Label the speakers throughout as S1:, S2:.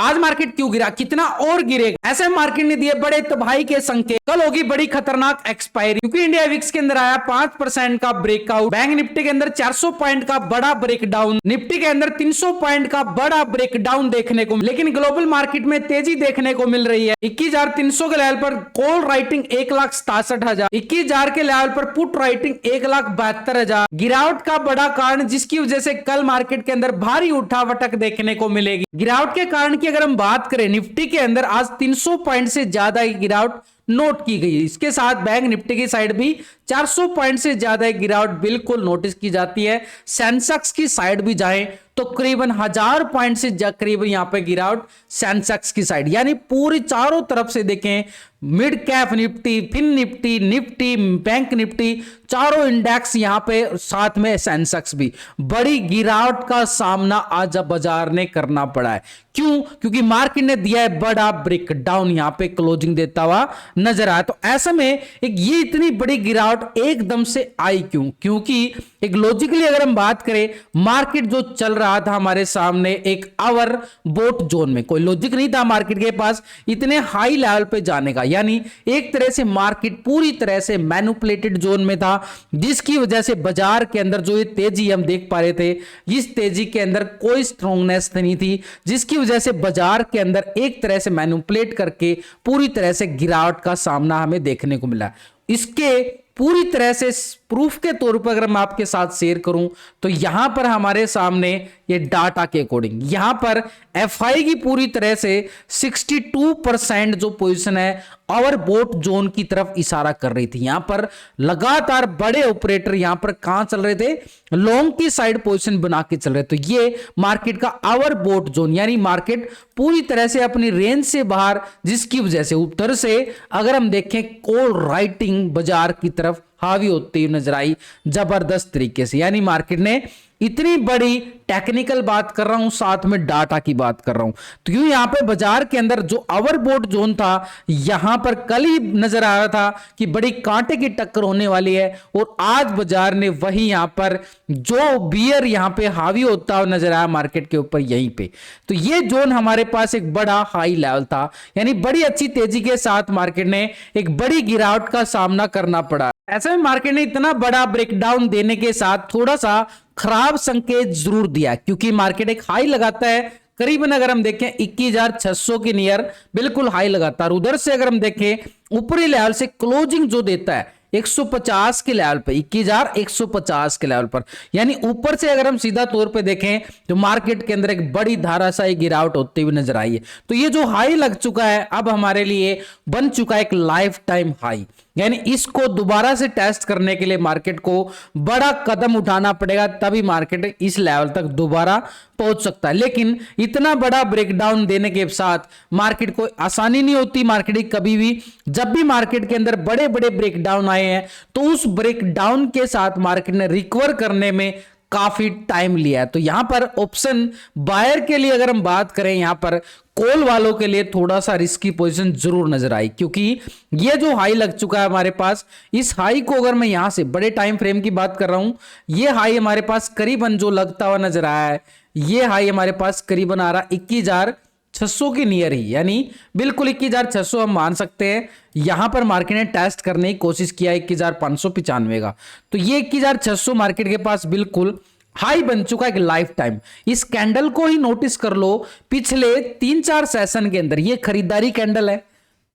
S1: आज मार्केट क्यों गिरा, कितना और गिरेगा, ऐसे मार्केट ने दिए बड़े तबाही के संकेत। कल होगी बड़ी खतरनाक एक्सपायरी, क्योंकि इंडिया विक्स के अंदर आया 5% का ब्रेकआउट, बैंक निफ्टी के अंदर 400 पॉइंट का बड़ा ब्रेकडाउन, निफ्टी के अंदर 300 पॉइंट का बड़ा ब्रेकडाउन देखने को, लेकिन ग्लोबल मार्केट में तेजी देखने को मिल रही है। 21,300 के लेवल पर कॉल राइटिंग 1,67,000, 21,000 के लेवल पर पुट राइटिंग 1,72,000। गिरावट का बड़ा कारण जिसकी वजह से कल मार्केट के अंदर भारी उठावटक देखने को मिलेगी। गिरावट के कारण की अगर हम बात करें, निफ्टी के अंदर आज 300 पॉइंट से ज्यादा गिरावट नोट की गई है। इसके साथ बैंक निफ्टी की साइड भी 400 पॉइंट से ज्यादा गिरावट बिल्कुल नोटिस की जाती है। सेंसेक्स की साइड भी जाएं तो करीबन 1000 पॉइंट से करीबन यहां पे गिरावट सेंसेक्स की साइड, यानी पूरी चारों तरफ से देखें, mid cap Nifty, Fin Nifty, Nifty, Bank Nifty, चारों इंडेक्स यहां पे, साथ में सेंसेक्स भी बड़ी गिरावट का सामना आज बाजार ने करना पड़ा है। क्यों? क्योंकि मार्केट ने दिया है बड़ा ब्रेकडाउन, यहां पे क्लोजिंग देता हुआ नजर आया। तो ऐसे में एक ये इतनी बड़ी गिरावट एकदम से आई क्यों? क्योंकि एक लॉजिकली अगर हम बात करें, मार्केट जो चल रहा था हमारे सामने एक आवर बोट जोन में, कोई लॉजिक नहीं था मार्केट के पास इतने हाई लेवल पे जाने का, यानी एक तरह से मार्केट पूरी तरह से मैनिपुलेटेड जोन में था, जिसकी वजह से बाजार के अंदर जो ये तेजी हम देख पा रहे थे, इस तेजी के अंदर कोई स्ट्रांगनेस नहीं थी, जिसकी वजह से बाजार के अंदर एक तरह से मैनिपुलेट करके पूरी तरह से गिरावट का सामना हमें देखने को मिला। इसके पूरी तरह से प्रूफ के तौर पर अगर मैं आपके साथ शेयर करूं तो यहां पर हमारे सामने ये डाटा के अकॉर्डिंग यहां पर एफआई की पूरी तरह से 62% जो पोजीशन है ओवर बोट जोन की तरफ इशारा कर रही थी। यहां पर लगातार बड़े ऑपरेटर यहां पर कहां चल रहे थे, लॉन्ग की साइड पोजीशन बना के चल रहे। तो ये मार्केट का ओवर बोट जोन, यानी मार्केट पूरी तरह से अपनी रेंज से बाहर, जिसकी वजह से उधर से अगर हम देखें कॉल राइटिंग बाजार की तरफ हावी होती हुई नजर आई जबरदस्त तरीके से। यानी मार्केट ने इतनी बड़ी टेक्निकल बात कर रहा हूं, साथ में डाटा की बात कर रहा हूं, तो क्यों यहां पे बाजार के अंदर जो ओवरबोट जोन था, यहां पर कल ही नजर आ रहा था कि बड़ी कांटे की टक्कर होने वाली है, और आज बाजार ने वही यहां पर जो बियर यहां पे हावी होता हुआ नजर आया मार्केट के ऊपर यहीं पे। तो ये जोन हमारे पास एक बड़ा हाई लेवल था, यानी बड़ी अच्छी तेजी के साथ मार्केट ने एक बड़ी गिरावट का सामना करना पड़ा। ऐसे में मार्केट ने इतना बड़ा ब्रेकडाउन देने के साथ थोड़ा सा खराब संकेत जरूर दिया, क्योंकि मार्केट एक हाई लगाता है करीबन अगर हम देखें 21,600 के नियर बिल्कुल हाई लगाता है, और उधर से अगर हम देखें ऊपरी लेवल से क्लोजिंग जो देता है 150 के लेवल पे, 21,150 के लेवल पर, यानी ऊपर से अगर हम सीधा तौर पे देखें तो मार्केट के अंदर एक बड़ी धाराशायी गिरावट होती हुई नजर आई है। तो ये जो हाई लग चुका है अब हमारे लिए बन चुका है एक लाइफ टाइम हाई, यानी इसको दोबारा से टेस्ट करने के लिए मार्केट को बड़ा कदम उठाना पड़ेगा, तभी मार्केट इस लेवल तक दोबारा पहुंच सकता है। लेकिन इतना बड़ा ब्रेकडाउन देने के साथ मार्केट को आसानी नहीं होती। मार्केट कभी भी, जब भी मार्केट के अंदर बड़े बड़े ब्रेकडाउन आए हैं तो उस ब्रेकडाउन के साथ मार्केट ने रिकवर करने में काफी टाइम लिया है। तो यहां पर ऑप्शन बायर के लिए अगर हम बात करें, यहां पर कॉल वालों के लिए थोड़ा सा रिस्की पोजीशन जरूर नजर आई, क्योंकि ये जो हाई लग चुका है हमारे पास, इस हाई को अगर मैं यहां से बड़े टाइम फ्रेम की बात कर रहा हूं, ये हाई हमारे पास करीबन जो लगता हुआ नजर आया है, ये हाई हमारे पास करीबन आ रहा 21,600 के नियर ही, यानी बिल्कुल 21,600 हम मान सकते हैं। यहां पर मार्केट ने टेस्ट करने की कोशिश किया 21,595 का, तो ये 21,600 मार्केट के पास बिल्कुल हाई बन चुका है एक लाइफ टाइम। इस कैंडल को ही नोटिस कर लो, पिछले 3-4 सेशन के अंदर ये खरीदारी कैंडल है,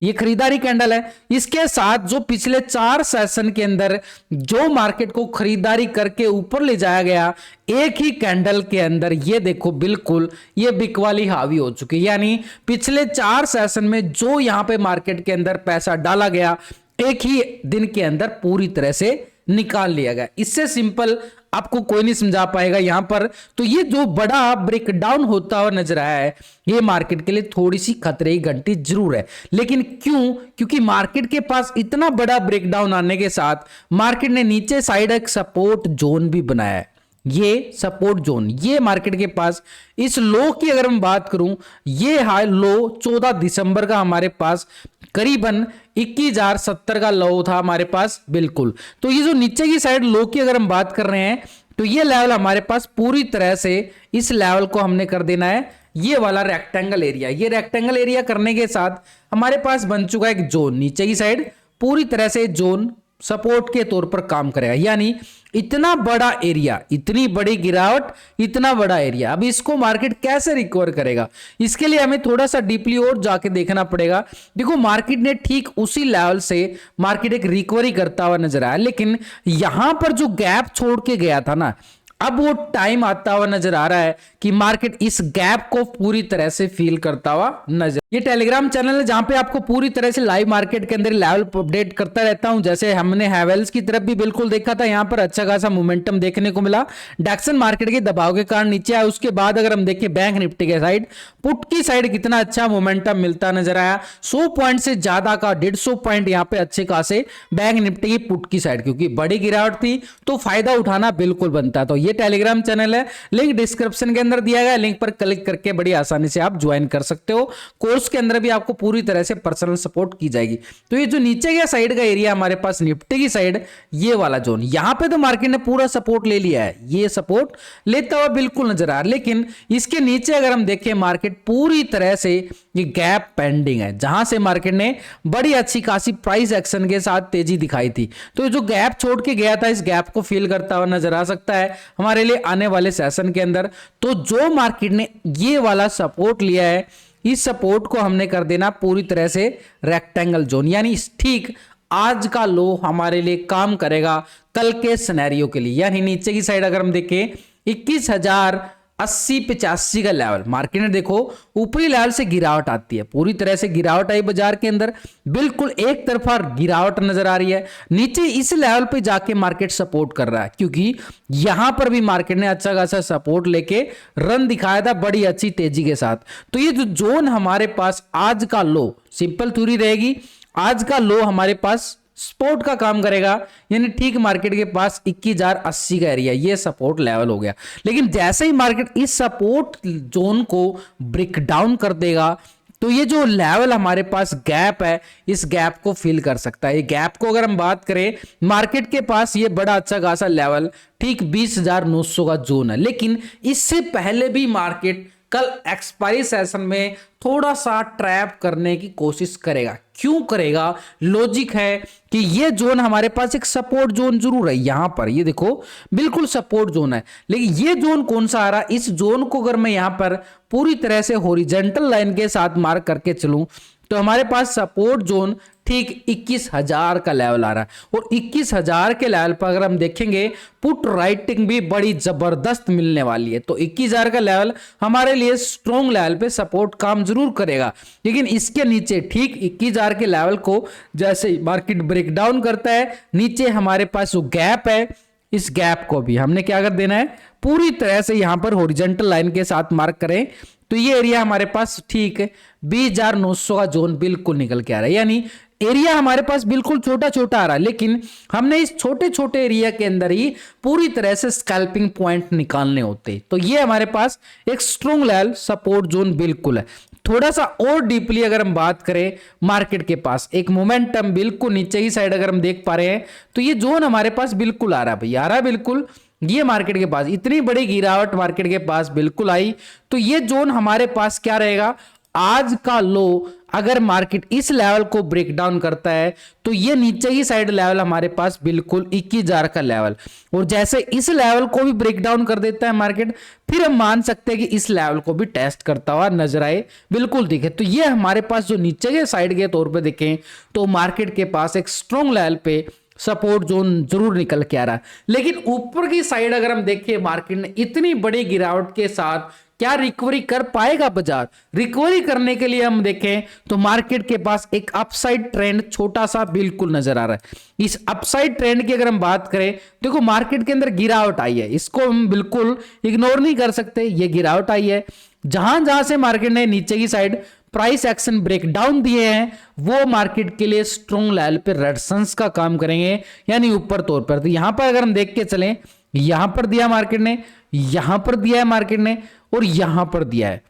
S1: ये खरीदारी कैंडल है। इसके साथ जो पिछले 4 सेशन के अंदर जो मार्केट को खरीदारी करके ऊपर ले जाया गया, एक ही कैंडल के अंदर ये देखो बिल्कुल ये बिकवाली हावी हो चुकी है। यानी पिछले 4 सेशन में जो यहां पे मार्केट के अंदर पैसा डाला गया, एक ही दिन के अंदर पूरी तरह से निकाल लिया गया। इससे सिंपल आपको कोई नहीं समझा पाएगा यहां पर। तो ये जो बड़ा ब्रेकडाउन होता हुआ नजर आया है, ये मार्केट के लिए थोड़ी सी खतरे की घंटी जरूर है। लेकिन क्यों? क्योंकि मार्केट के पास इतना बड़ा ब्रेकडाउन आने के साथ मार्केट ने नीचे साइड एक सपोर्ट जोन भी बनाया है। ये सपोर्ट जोन, ये मार्केट के पास इस लो की अगर मैं बात करूं, ये हाई लो 14 दिसंबर का हमारे पास करीबन 21,070 का लो था हमारे पास बिल्कुल। तो ये जो नीचे की साइड लो की अगर हम बात कर रहे हैं, तो ये लेवल हमारे पास पूरी तरह से इस लेवल को हमने कर देना है ये वाला रेक्टेंगल एरिया। ये रेक्टेंगल एरिया करने के साथ हमारे पास बन चुका है एक जोन, नीचे की साइड पूरी तरह से जोन सपोर्ट के तौर पर काम करेगा। यानी इतना बड़ा एरिया, इतनी बड़ी गिरावट, इतना बड़ा एरिया, अब इसको मार्केट कैसे रिकवर करेगा, इसके लिए हमें थोड़ा सा डीपली और जाके देखना पड़ेगा। देखो मार्केट ने ठीक उसी लेवल से मार्केट एक रिकवरी करता हुआ नजर आया, लेकिन यहां पर जो गैप छोड़ के गया था ना, अब वो टाइम आता हुआ नजर आ रहा है कि मार्केट इस गैप को पूरी तरह से फील करता हुआ नजर। ये टेलीग्राम चैनल है जहां पे आपको पूरी तरह से लाइव मार्केट के अंदर लेवल अपडेट करता रहता हूं। जैसे हमने हैवेल्स की तरफ भी बिल्कुल देखा था, यहां पर अच्छा खासा मोमेंटम देखने को मिला, डैक्सन मार्केट के दबाव के कारण नीचे आया। उसके बाद अगर हम देखें बैंक निफ्टी के साइड, पुट की साइड कितना अच्छा मोमेंटम मिलता नजर आया, 100 पॉइंट से ज्यादा का 150 पॉइंट यहां पे अच्छे खासे बैंक निफ्टी की पुट की साइड, क्योंकि बड़ी गिरावट थी तो फायदा उठाना बिल्कुल बनता। तो ये टेलीग्राम चैनल है, लिंक डिस्क्रिप्शन के अंदर दिया गया, लिंक पर क्लिक करके बड़ी आसानी से आप ज्वाइन कर सकते हो। कोर्स के अंदर भी आपको पूरी तरह से पर्सनल सपोर्ट की जाएगी। तो ये जो नीचे का साइड का एरिया हमारे पास निफ्टी की साइड, ये वाला जोन, यहां पे तो मार्केट ने पूरा सपोर्ट ले लिया है, ये सपोर्ट लेता हुआ बिल्कुल नजर आ रहा है। लेकिन इसके नीचे अगर हम देखें, मार्केट पूरी तरह से ये गैप पेंडिंग है, जहां से मार्केट ने बड़ी अच्छी खासी प्राइस एक्शन के साथ तेजी दिखाई थी। तो जो गैप छोड़ के गया था, इस गैप को फील करता हुआ नजर आ सकता है हमारे लिए आने वाले सेशन के अंदर। तो जो मार्केट ने ये वाला सपोर्ट लिया है, इस सपोर्ट को हमने कर देना पूरी तरह से रेक्टेंगल जोन, यानी ठीक आज का लो हमारे लिए काम करेगा कल के सिनेरियो के लिए। यानी नीचे की साइड अगर हम देखें 21,080-85 का लेवल, मार्केट ने देखो ऊपरी लेवल से गिरावट आती है, पूरी तरह से गिरावट आई बाजार के अंदर, बिल्कुल एक तरफा गिरावट नजर आ रही है। नीचे इस लेवल पे जाके मार्केट सपोर्ट कर रहा है, क्योंकि यहां पर भी मार्केट ने अच्छा खासा सपोर्ट लेके रन दिखाया था बड़ी अच्छी तेजी के साथ। तो ये जो जोन हमारे पास आज का लो, सिंपल थ्योरी रहेगी, आज का लो हमारे पास सपोर्ट का काम करेगा, यानी ठीक मार्केट के पास 21,080 का एरिया, ये सपोर्ट लेवल हो गया। लेकिन जैसे ही मार्केट इस सपोर्ट जोन को ब्रेक डाउन कर देगा, तो ये जो लेवल हमारे पास गैप है, इस गैप को फिल कर सकता है। ये गैप को अगर हम बात करें, मार्केट के पास ये बड़ा अच्छा खासा लेवल ठीक 20,900 का जोन है। लेकिन इससे पहले भी मार्केट कल एक्सपायरी सेशन में थोड़ा सा ट्रैप करने की कोशिश करेगा। क्यों करेगा? लॉजिक है कि ये जोन हमारे पास एक सपोर्ट जोन जरूर है, यहां पर ये देखो बिल्कुल सपोर्ट जोन है, लेकिन ये जोन कौन सा आ रहा है? इस जोन को अगर मैं यहां पर पूरी तरह से हॉरिजॉन्टल लाइन के साथ मार्क करके चलूं, तो हमारे पास सपोर्ट जोन ठीक 21,000 का लेवल आ रहा है। और 21,000 के लेवल पर अगर हम देखेंगे, पुट राइटिंग भी बड़ी जबरदस्त मिलने वाली है। तो 21,000 का लेवल हमारे लिए स्ट्रॉन्ग लेवल पे सपोर्ट काम जरूर करेगा। लेकिन इसके नीचे ठीक 21,000 के लेवल को जैसे मार्केट ब्रेक डाउन करता है, नीचे हमारे पास जो गैप है, इस गैप को भी हमने क्या कर देना है, पूरी तरह से यहां पर हॉरिजॉन्टल लाइन के साथ मार्क करें, तो ये एरिया हमारे पास ठीक 20,900 का जोन बिल्कुल निकल के आ रहा है। यानी एरिया हमारे पास बिल्कुल छोटा छोटा आ रहा है, लेकिन हमने इस छोटे छोटे एरिया के अंदर ही पूरी तरह से स्कैल्पिंग पॉइंट निकालने होते। तो ये हमारे पास एक स्ट्रॉन्ग लेवल सपोर्ट जोन बिल्कुल है। थोड़ा सा और डीपली अगर हम बात करें, मार्केट के पास एक मोमेंटम बिल्कुल नीचे की साइड अगर हम देख पा रहे हैं, तो ये जोन हमारे पास बिल्कुल आ रहा है भाई, आ रहा है बिल्कुल। ये मार्केट के पास इतनी बड़ी गिरावट मार्केट के पास बिल्कुल आई, तो ये जोन हमारे पास क्या रहेगा, आज का लो अगर मार्केट इस लेवल को ब्रेक डाउन करता है, तो ये नीचे की साइड लेवल हमारे पास बिल्कुल 21,000 का लेवल, और जैसे इस लेवल को भी ब्रेक डाउन कर देता है मार्केट, फिर हम मान सकते हैं कि इस लेवल को भी टेस्ट करता हुआ नजर आए, बिल्कुल दिखे। तो ये हमारे पास जो नीचे के साइड के तौर पे देखें, तो मार्केट के पास एक स्ट्रॉन्ग लेवल पे सपोर्ट जोन जरूर निकल के आ रहा है। लेकिन ऊपर की साइड अगर हम देखें, मार्केट ने इतनी बड़ी गिरावट के साथ क्या रिकवरी कर पाएगा बाजार? रिकवरी करने के लिए हम देखें तो मार्केट के पास एक अपसाइड ट्रेंड छोटा सा बिल्कुल नजर आ रहा है। इस अपसाइड ट्रेंड की अगर हम बात करें, देखो मार्केट के अंदर गिरावट आई है, इसको हम बिल्कुल इग्नोर नहीं कर सकते, ये गिरावट आई है। जहां जहां से मार्केट ने नीचे की side price action break down दिए हैं, वो मार्केट के लिए स्ट्रॉन्ग लेवल पे रेजिस्टेंस का काम करेंगे, यानी ऊपर तौर पर। तो यहां पर अगर हम देख के चलें, यहां पर दिया मार्केट ने, यहां पर दिया है मार्केट ने, और यहां पर दिया है,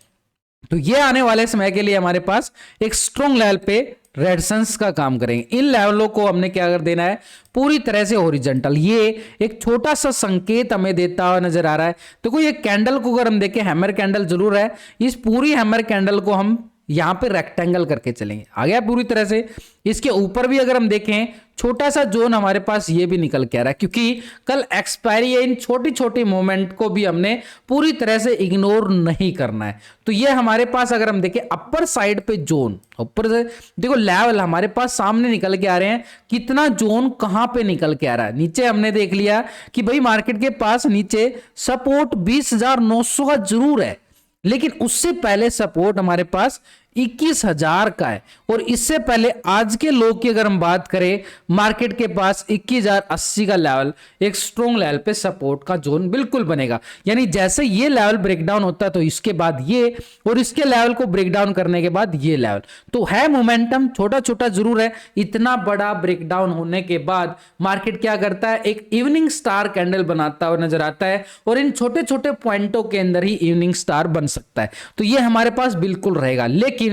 S1: तो ये आने वाले समय के लिए हमारे पास एक स्ट्रॉन्ग लेवल पे रेजिस्टेंस का काम करेंगे। इन लेवलों को हमने क्या कर देना है, पूरी तरह से हॉरिजॉन्टल। ये एक छोटा सा संकेत हमें देता हुआ नजर आ रहा है। तो कोई एक कैंडल को अगर हम देखें, हैमर कैंडल जरूर है, इस पूरी हैमर कैंडल को हम यहां पे रेक्टेंगल करके चलेंगे। आ गया पूरी तरह से। इसके ऊपर भी अगर हम देखें, छोटा सा जोन हमारे पास ये भी निकल के आ रहा है, क्योंकि कल एक्सपायरी है। इन छोटी छोटी मूवमेंट को भी हमने पूरी तरह से इग्नोर नहीं करना है। तो ये हमारे पास अगर हम देखें अपर साइड पे जोन, ऊपर से देखो लेवल हमारे पास सामने निकल के आ रहे हैं। कितना जोन कहां पे निकल के आ रहा है, नीचे हमने देख लिया कि भाई मार्केट के पास नीचे सपोर्ट 20,900 का जरूर है, लेकिन उससे पहले सपोर्ट हमारे पास 21,000 का है। और इससे पहले आज के लो की अगर हम बात करें, मार्केट के पास 21,080 का लेवल एक स्ट्रॉन्ग लेवल पे सपोर्ट का जोन बिल्कुल बनेगा। यानी जैसे ये लेवल ब्रेकडाउन होता है तो इसके बाद ये, और इसके लेवल को ब्रेकडाउन करने के बाद ये लेवल, तो है मोमेंटम छोटा छोटा जरूर है। इतना बड़ा ब्रेकडाउन होने के बाद मार्केट क्या करता है, एक इवनिंग स्टार कैंडल बनाता हुआ नजर आता है, और इन छोटे छोटे पॉइंटों के अंदर ही इवनिंग स्टार बन सकता है। तो ये हमारे पास बिल्कुल रहेगा। लेकिन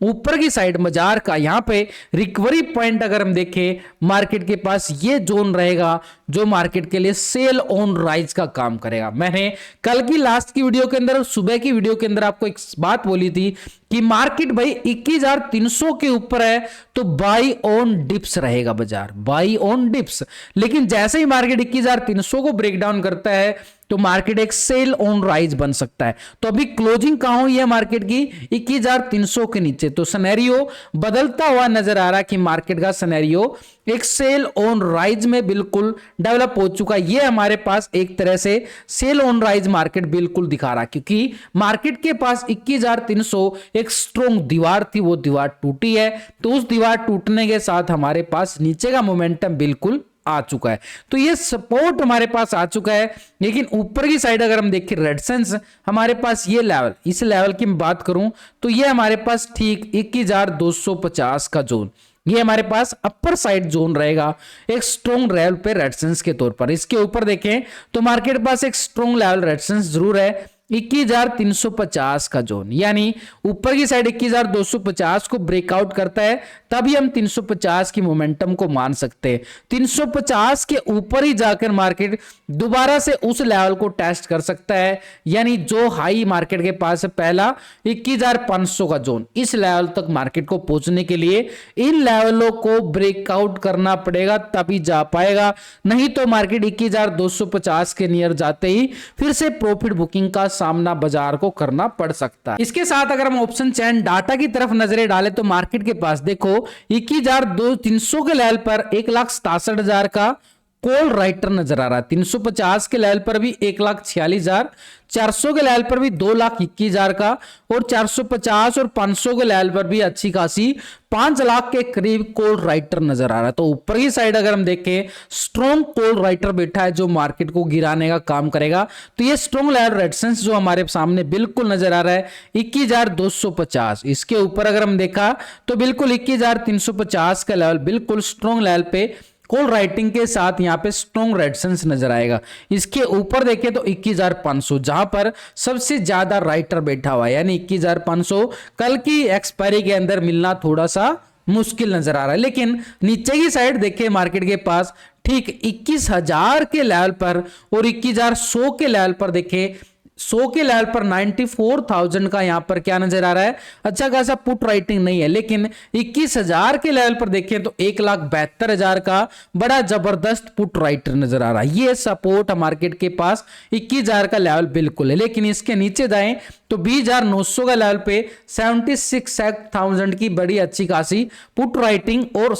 S1: ऊपर की साइड बाजार का यहां पे रिकवरी पॉइंट अगर हम देखें, मार्केट के पास ये जोन रहेगा जो मार्केट के लिए सेल ऑन राइज का काम करेगा। मैंने कल की लास्ट की वीडियो के अंदर, सुबह की वीडियो के अंदर आपको एक बात बोली थी कि मार्केट भाई 21,300 के ऊपर है तो बाई ऑन डिप्स रहेगा बाजार, बाई ऑन डिप्स। लेकिन जैसे ही मार्केट 21,300 को ब्रेक डाउन करता है तो मार्केट एक सेल ऑन राइज बन सकता है। तो अभी क्लोजिंग कहां हुई है मार्केट की, 21,300 के नीचे। तो सिनेरियो बदलता हुआ नजर आ रहा है कि मार्केट का सिनेरियो एक सेल ऑन राइज में बिल्कुल डेवलप हो चुका है। ये हमारे पास एक तरह से सेल ऑन राइज मार्केट बिल्कुल दिखा रहा है, क्योंकि मार्केट के पास 21,300 एक स्ट्रॉन्ग दीवार थी, वो दीवार टूटी है। तो उस दीवार टूटने के साथ हमारे पास नीचे का मोमेंटम बिल्कुल आ चुका है। तो ये सपोर्ट हमारे पास आ चुका है। लेकिन ऊपर की साइड अगर हम देखें रेजिस्टेंस, हमारे पास ये लेवल, इस लेवल की मैं बात करूं तो ये हमारे पास ठीक 21,250 का जोन, ये हमारे पास अपर साइड जोन रहेगा एक स्ट्रॉन्ग लेवल पे रेजिस्टेंस के तौर पर। इसके ऊपर देखें तो मार्केट के पास एक स्ट्रॉन्ग लेवल रेजिस्टेंस जरूर है, 21,350 का जोन। यानी ऊपर की साइड 21,250 को ब्रेकआउट करता है तभी हम 350 की मोमेंटम को मान सकते हैं। 350 के ऊपर ही जाकर मार्केट दोबारा से उस लेवल को टेस्ट कर सकता है। यानी जो हाई मार्केट के पास है पहला 21,500 का जोन, इस लेवल तक मार्केट को पहुंचने के लिए इन लेवलों को ब्रेकआउट करना पड़ेगा तभी जा पाएगा। नहीं तो मार्केट 21,250 के नियर जाते ही फिर से प्रॉफिट बुकिंग का सामना बाजार को करना पड़ सकता है। इसके साथ अगर हम ऑप्शन चैन डाटा की तरफ नजरें डालें तो मार्केट के पास देखो 21,300 के लेवल पर 1,67,000 का कॉल राइटर नजर आ रहा है। 350 के लेवल पर भी 1,46,000, 400 के लेवल पर भी 2,21,000 का, और 450 और 500 के लेवल पर भी अच्छी खासी 5 लाख के करीब कॉल राइटर नजर आ रहा है। तो ऊपर की साइड अगर हम देखें स्ट्रॉन्ग कॉल राइटर बैठा है जो मार्केट को गिराने का काम करेगा। तो ये स्ट्रॉन्ग लेवल रेजिस्टेंस जो हमारे सामने बिल्कुल नजर आ रहा है 21,250। इसके ऊपर अगर हम देखा तो बिल्कुल 21,350 का लेवल बिल्कुल स्ट्रॉन्ग लेवल पे कॉल राइटिंग के साथ यहां पे स्ट्रॉन्ग रेजिस्टेंस नजर आएगा। इसके ऊपर देखें तो 21,500 जहां पर सबसे ज्यादा राइटर बैठा हुआ है, यानी 21,500 कल की एक्सपायरी के अंदर मिलना थोड़ा सा मुश्किल नजर आ रहा है। लेकिन नीचे की साइड देखें मार्केट के पास ठीक 21,000 के लेवल पर और 21,100 के लेवल पर देखें 100 के लेवल पर 94,000 का यहां पर क्या नजर आ रहा है, अच्छा खासा पुट राइटिंग नहीं है। लेकिन 21,000 के लेवल पर देखें तो 1,72,000 का बड़ा जबरदस्त पुट राइटर नजर आ रहा है। ये सपोर्ट मार्केट के पास 21,000 का लेवल बिल्कुल है। लेकिन इसके नीचे जाएं तो 20,900 का लेवल पे 76,000 की बड़ी अच्छी खासी पुट राइटिंग, और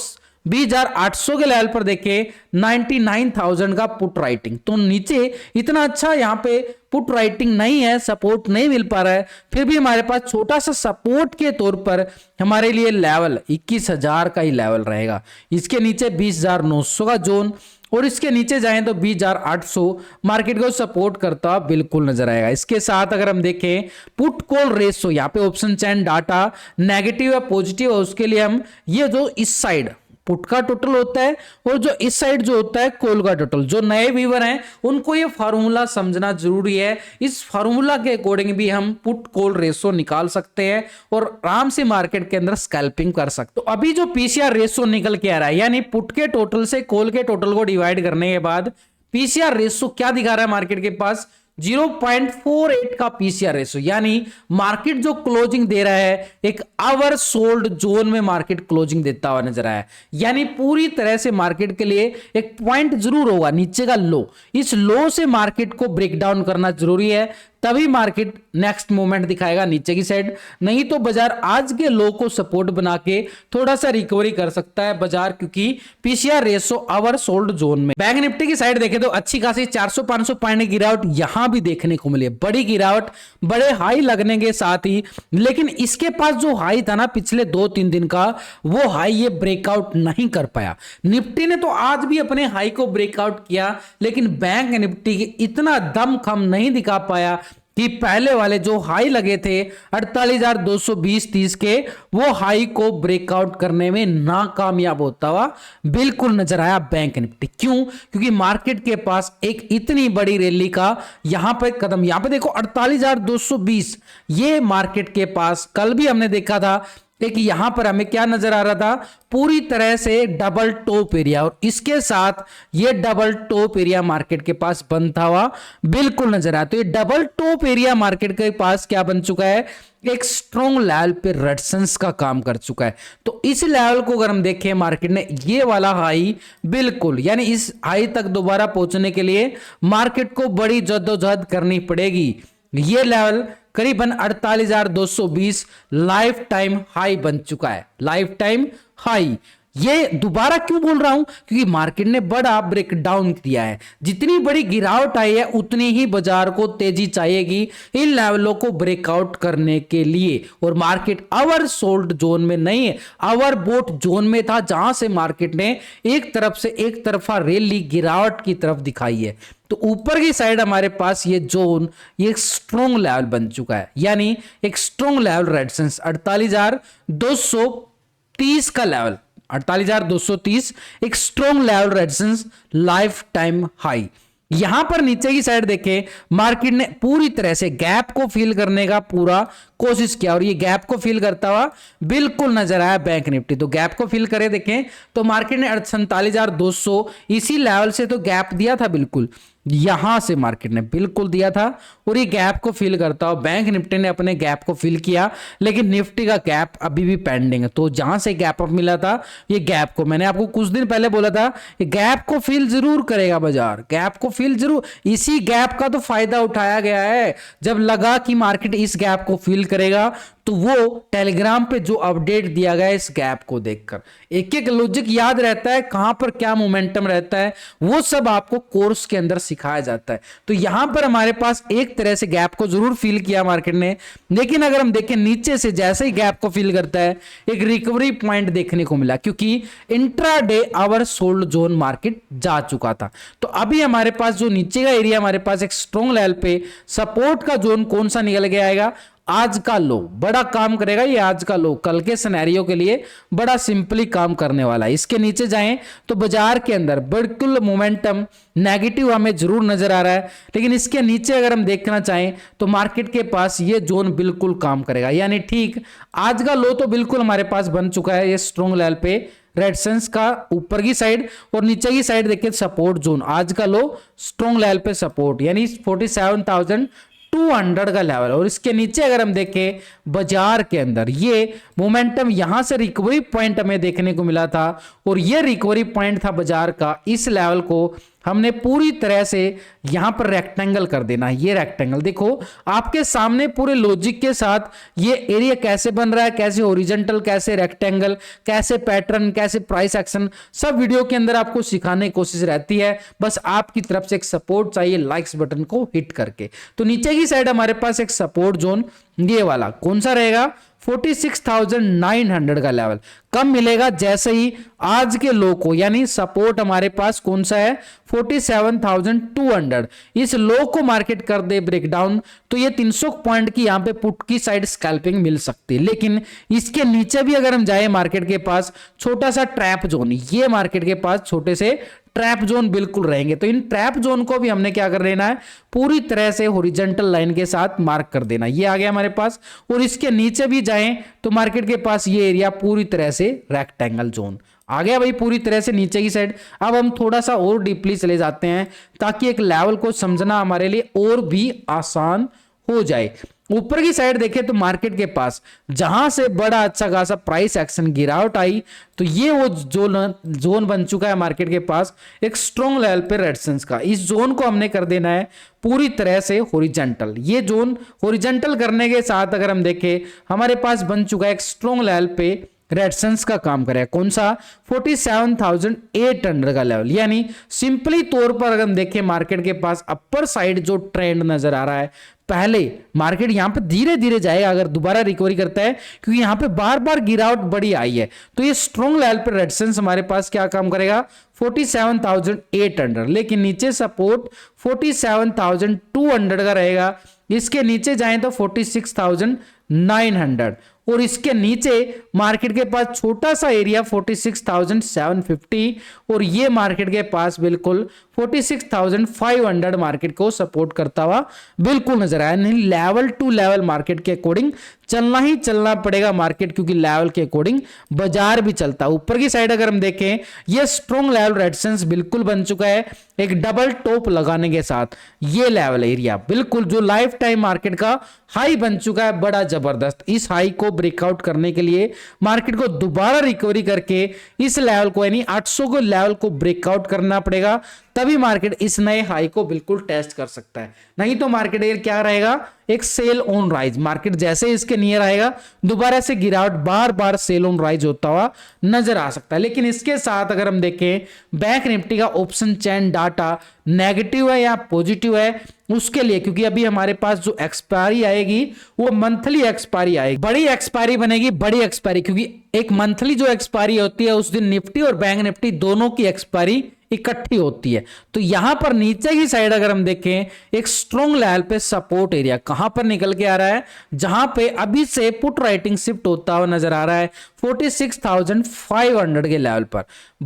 S1: 20,800 के लेवल पर देखें 99,000 का पुट राइटिंग। तो नीचे इतना अच्छा यहां पे पुट राइटिंग नहीं है, सपोर्ट नहीं मिल पा रहा है। फिर भी हमारे पास छोटा सा सपोर्ट के तौर पर हमारे लिए लेवल 21,000 का ही लेवल रहेगा। इसके नीचे 20,900 का जोन, और इसके नीचे जाएं तो 20,800 मार्केट को सपोर्ट करता बिल्कुल नजर आएगा। इसके साथ अगर हम देखें पुट कॉल रेशो, यहाँ पे ऑप्शन चैन डाटा नेगेटिव या पॉजिटिव है, उसके लिए हम ये जो इस साइड पुट का टोटल होता है और जो इस साइड जो होता है कॉल का टोटल। जो नए व्यूअर हैं उनको ये फार्मूला समझना जरूरी है। इस फार्मूला के अकॉर्डिंग भी हम पुट कॉल रेशो निकाल सकते हैं और आराम से मार्केट के अंदर स्कैल्पिंग कर सकते। तो अभी जो पीसीआर रेशो निकल के आ रहा है, यानी पुट के टोटल से कॉल के टोटल को डिवाइड करने के बाद पीसीआर रेशो क्या दिखा रहा है मार्केट के पास, 0.48 का पीसीआर रेशो, यानी मार्केट जो क्लोजिंग दे रहा है एक आवर सोल्ड जोन में मार्केट क्लोजिंग देता हुआ नजर आया है। यानी पूरी तरह से मार्केट के लिए एक पॉइंट जरूर होगा नीचे का लो, इस लो से मार्केट को ब्रेक डाउन करना जरूरी है, तभी मार्केट नेक्स्ट मूवमेंट दिखाएगा नीचे की साइड। नहीं तो बाजार आज के लो को सपोर्ट बना के थोड़ा सा रिकवरी कर सकता है बाजार, क्योंकि PCR ratio oversold zone में। बैंक निफ्टी की साइड देखें तो अच्छी खासी 400-500 पॉइंट की गिरावट यहां भी देखने को मिली, बड़ी गिरावट, बड़े हाई लगने के साथ ही, लेकिन इसके पास जो हाई था ना पिछले 2-3 दिन का, वो हाई ये ब्रेकआउट नहीं कर पाया। निफ्टी ने तो आज भी अपने हाई को ब्रेकआउट किया, लेकिन बैंक निफ्टी इतना दम खम नहीं दिखा पाया कि पहले वाले जो हाई लगे थे 48,220-30 के, वो हाई को ब्रेकआउट करने में नाकामयाब होता हुआ बिल्कुल नजर आया बैंक निफ्टी। क्यों? क्योंकि मार्केट के पास एक इतनी बड़ी रैली का यहां पर कदम, यहां पे देखो 48,220, ये मार्केट के पास कल भी हमने देखा था कि यहां पर हमें क्या नजर आ रहा था, पूरी तरह से डबल टॉप एरिया, और इसके साथ ये डबल टॉप एरिया मार्केट के पास बनता हुआ बिल्कुल नजर आया। तो ये डबल टॉप एरिया मार्केट के पास क्या बन चुका है, एक स्ट्रॉन्ग लेवल पे रेजिस्टेंस का काम कर चुका है। तो इस लेवल को अगर हम देखें, मार्केट ने ये वाला हाई बिल्कुल, यानी इस हाई तक दोबारा पहुंचने के लिए मार्केट को बड़ी जद्दोजहद करनी पड़ेगी। ये लेवल करीबन 48,220 लाइफ टाइम हाई बन चुका है, लाइफ टाइम हाई। ये दोबारा क्यों बोल रहा हूं, क्योंकि मार्केट ने बड़ा ब्रेकडाउन किया है। जितनी बड़ी गिरावट आई है उतनी ही बाजार को तेजी चाहिएगी इन लेवलों को ब्रेकआउट करने के लिए, और मार्केट आवर सोल्ड जोन में नहीं है, आवर बोट जोन में था, जहां से मार्केट ने एक तरफ से एक तरफा रैली गिरावट की तरफ दिखाई है। तो ऊपर की साइड हमारे पास ये जोन, ये स्ट्रॉन्ग लेवल बन चुका है, यानी एक स्ट्रॉन्ग लेवल रेजिस्टेंस 48,230 का लेवल, 48,230 एक strong level resistance, life time high. यहां पर नीचे की साइड देखें, मार्केट ने पूरी तरह से गैप को फिल करने का पूरा कोशिश किया, और ये गैप को फिल करता हुआ बिल्कुल नजर आया बैंक निफ्टी। तो गैप को फिल करे देखें तो मार्केट ने 47,200 इसी लेवल से तो गैप दिया था, बिल्कुल यहां से मार्केट ने बिल्कुल दिया था, और ये गैप को फिल करता हो बैंक निफ्टी ने अपने गैप को फिल किया, लेकिन निफ्टी का गैप अभी भी पेंडिंग है। तो जहां से गैप अप मिला था, ये गैप को मैंने आपको कुछ दिन पहले बोला था, ये गैप को फिल जरूर करेगा बाजार, गैप को फिल जरूर, इसी गैप का तो फायदा उठाया गया है। जब लगा कि मार्केट इस गैप को फिल करेगा, तो वो टेलीग्राम पे जो अपडेट दिया गया इस गैप को देखकर एक एक लॉजिक याद रहता है, कहां पर क्या मोमेंटम रहता है, वो सब आपको कोर्स के अंदर सिखाया जाता है। तो यहां पर हमारे पास एक तरह से गैप को जरूर फिल किया मार्केट ने, लेकिन अगर हम देखें नीचे से जैसे ही गैप को फिल करता है, एक रिकवरी पॉइंट देखने को मिला, क्योंकि intraday oversold zone market जा चुका था। तो अभी हमारे पास जो नीचे का एरिया, हमारे पास एक स्ट्रॉन्ग लेवल पे सपोर्ट का जोन कौन सा निकल के आएगा, आज का लो बड़ा काम करेगा। ये आज का लो कल के सिनेरियो के लिए बड़ा सिंपली काम करने वाला है। इसके नीचे जाएं तो बाजार के अंदर बिल्कुल मोमेंटम नेगेटिव हमें जरूर नजर आ रहा है, लेकिन इसके नीचे अगर हम देखना चाहें तो मार्केट के पास ये जोन बिल्कुल काम करेगा। यानी ठीक आज का लो तो बिल्कुल हमारे पास बन चुका है, ये स्ट्रॉन्ग लेवल पे रेजिस्टेंस का ऊपर की साइड, और नीचे की साइड देखिए सपोर्ट जोन, आज का लो स्ट्रॉन्ग लेवल पे सपोर्ट, यानी 47,200 का लेवल। और इसके नीचे अगर हम देखें बाजार के अंदर, ये मोमेंटम यहां से रिकवरी पॉइंट हमें देखने को मिला था, और ये रिकवरी पॉइंट था बाजार का, इस लेवल को हमने पूरी तरह से यहां पर रेक्टेंगल कर देना है। ये रेक्टेंगल देखो आपके सामने पूरे लॉजिक के साथ, ये एरिया कैसे बन रहा है, कैसे हॉरिजॉन्टल, कैसे रेक्टेंगल, कैसे पैटर्न, कैसे प्राइस एक्शन, सब वीडियो के अंदर आपको सिखाने की कोशिश रहती है। बस आपकी तरफ से एक सपोर्ट चाहिए लाइक्स बटन को हिट करके। तो नीचे की साइड हमारे पास एक सपोर्ट जोन, ये वाला कौन सा रहेगा, 46,900 का लेवल कब मिलेगा? जैसे ही आज के लो को, यानी सपोर्ट हमारे पास कौन सा है 47,200, इस लो को मार्केट कर दे ब्रेकडाउन तो ये 300 पॉइंट की यहां पे पुट की साइड स्कैल्पिंग मिल सकती है। लेकिन इसके नीचे भी अगर हम जाए मार्केट के पास छोटा सा ट्रैप जोन, ये मार्केट के पास छोटे से ट्रैप जोन बिल्कुल रहेंगे, तो इन ट्रैप जोन को भी हमने क्या कर लेना है, पूरी तरह से हॉरिजॉन्टल लाइन के साथ मार्क कर देना। ये आ गया हमारे पास, और इसके नीचे भी जाएं तो मार्केट के पास ये एरिया पूरी तरह से रेक्टेंगल जोन आ गया भाई, पूरी तरह से नीचे की साइड। अब हम थोड़ा सा और डीपली चले जाते हैं ताकि एक लेवल को समझना हमारे लिए और भी आसान हो जाए। ऊपर की साइड देखें तो मार्केट के पास जहां से बड़ा अच्छा खासा प्राइस एक्शन गिरावट आई, तो ये वो जोन बन चुका है मार्केट के पास एक स्ट्रॉन्ग लेवल पे रेजिस्टेंस का। इस जोन को हमने कर देना है पूरी तरह से हॉरिजॉन्टल। ये जोन हॉरिजॉन्टल करने के साथ अगर हम देखें हमारे पास बन चुका है एक स्ट्रॉन्ग लेवल पे रेजिस्टेंस का काम करेगा। कौन सा? 47,800 का लेवल। यानी सिंपली तौर पर अगर हम देखें मार्केट के पास अपर साइड जो ट्रेंड नजर आ रहा है, पहले मार्केट यहां पे धीरे धीरे जाएगा अगर दोबारा रिकवरी करता है, क्योंकि यहां पे बार बार गिरावट बड़ी आई है, तो ये स्ट्रॉन्ग लेवल पे रेजिस्टेंस हमारे पास क्या काम करेगा 47,800। लेकिन नीचे सपोर्ट 47,200 का रहेगा। इसके नीचे जाएं तो 46,900, और इसके नीचे मार्केट के पास छोटा सा एरिया 46,750, और ये मार्केट के पास बिल्कुल 46,500 मार्केट को सपोर्ट करता हुआ बिल्कुल नजर आया। नहीं, लेवल टू लेवल मार्केट के अकॉर्डिंग चलना ही चलना पड़ेगा मार्केट, क्योंकि लेवल के अकॉर्डिंग बाजार भी चलता है। ऊपर की साइड अगर हम देखें ये स्ट्रॉन्ग लेवल रेजिस्टेंस बिल्कुल बन चुका है एक डबल टॉप लगाने के साथ। ये लेवल एरिया बिल्कुल जो लाइफ टाइम मार्केट का हाई बन चुका है बड़ा जबरदस्त। इस हाई को ब्रेकआउट करने के लिए मार्केट को दोबारा रिकवरी करके इस लेवल को यानी 800 को लेवल को ब्रेकआउट करना पड़ेगा, तभी मार्केट इस नए हाई को बिल्कुल टेस्ट कर सकता है। नहीं तो मार्केट क्या रहेगा एक सेल ऑन राइज। मार्केट जैसे इसके नियर आएगा दोबारा से गिरावट बार बार सेल ऑन राइज होता हुआ नजर आ सकता है। लेकिन इसके साथ अगर हम देखें बैंक निफ्टी का ऑप्शन चैन डाटा नेगेटिव है या पॉजिटिव है उसके लिए, क्योंकि अभी हमारे पास जो एक्सपायरी आएगी वो मंथली एक्सपायरी आएगी, बड़ी एक्सपायरी बनेगी, बड़ी एक्सपायरी, क्योंकि एक मंथली जो एक्सपायरी होती है उस दिन निफ्टी और बैंक निफ्टी दोनों की एक्सपायरी इकट्ठी होती है। तो यहां पर नीचे की साइड अगर हम देखें एक स्ट्रॉन्ग लेवल पे सपोर्ट एरिया कहां पर निकल के आ रहा है, जहां पे अभी से पुट राइटिंग शिफ्ट होता हुआ नजर आ रहा है 46,500 के लेवल पर।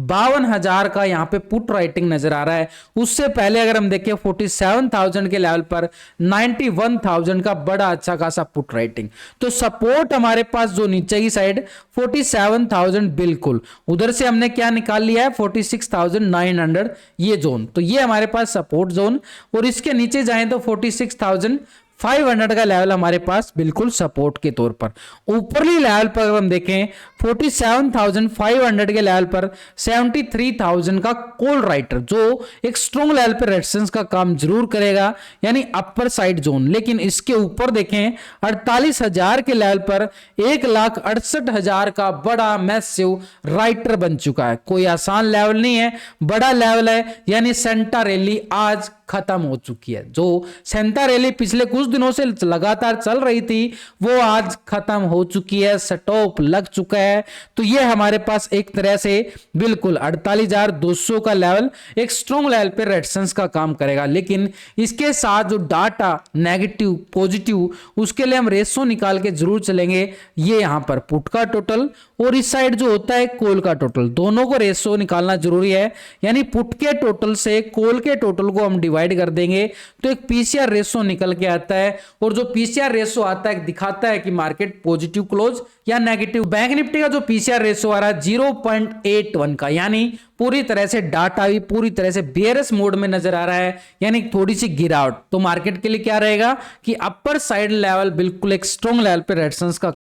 S1: 52,000 का यहां पे पुट राइटिंग नजर आ रहा है। उससे पहले अगर हम देखें 47,000 के लेवल पर 91,000 का बड़ा अच्छा खासा पुट राइटिंग। तो सपोर्ट हमारे पास जो नीचे की साइड 47,000 बिल्कुल, उधर से हमने क्या निकाल लिया है 46,900 ये जोन, तो ये हमारे पास सपोर्ट जोन, और इसके नीचे जाएं तो 46,500 का लेवल हमारे पास बिल्कुल सपोर्ट के तौर पर। ऊपरली लेवल पर अगर हम देखें 47,500 के लेवल पर 73,000 का कॉल राइटर जो एक स्ट्रॉन्ग लेवल पर रेजिस्टेंस का काम जरूर करेगा, यानी अपर साइड जोन। लेकिन इसके ऊपर देखें 48,000 के लेवल पर 1,68,000 का बड़ा मैसिव राइटर बन चुका है। कोई आसान लेवल नहीं है, बड़ा लेवल है, यानी सेंटा रैली आज खत्म हो चुकी है। जो सेंटा रैली पिछले कुछ दिनों से लगातार चल रही थी वो आज खत्म हो चुकी है, स्टॉप लग चुका है। तो ये हमारे पास एक तरह से बिल्कुल 48,200 का लेवल एक स्ट्रॉन्ग लेवल पे रेजिस्टेंस का काम करेगा। लेकिन इसके साथ जो डाटा नेगेटिव पॉजिटिव उसके लिए हम रेशो निकाल के जरूर चलेंगे। ये यहां पर पुट का टोटल और इस साइड जो होता है कॉल का टोटल, दोनों को रेशो निकालना जरूरी है। यानी पुट के टोटल से कॉल के टोटल को हम डिवाइड कर देंगे तो एक पीसीआर रेशो निकल के आता है, और जो पीसीआर रेशो आता है दिखाता है कि मार्केट पॉजिटिव क्लोज या नेगेटिव। बैंक निफ्टी का जो पीसीआर रेशो आ रहा है 0.81 का, यानी पूरी तरह से डाटा भी पूरी तरह से बेयरिश मोड में नजर आ रहा है, यानी थोड़ी सी गिरावट। तो मार्केट के लिए क्या रहेगा कि अपर साइड लेवल बिल्कुल एक स्ट्रॉन्ग लेवल पे रेजिस्टेंस का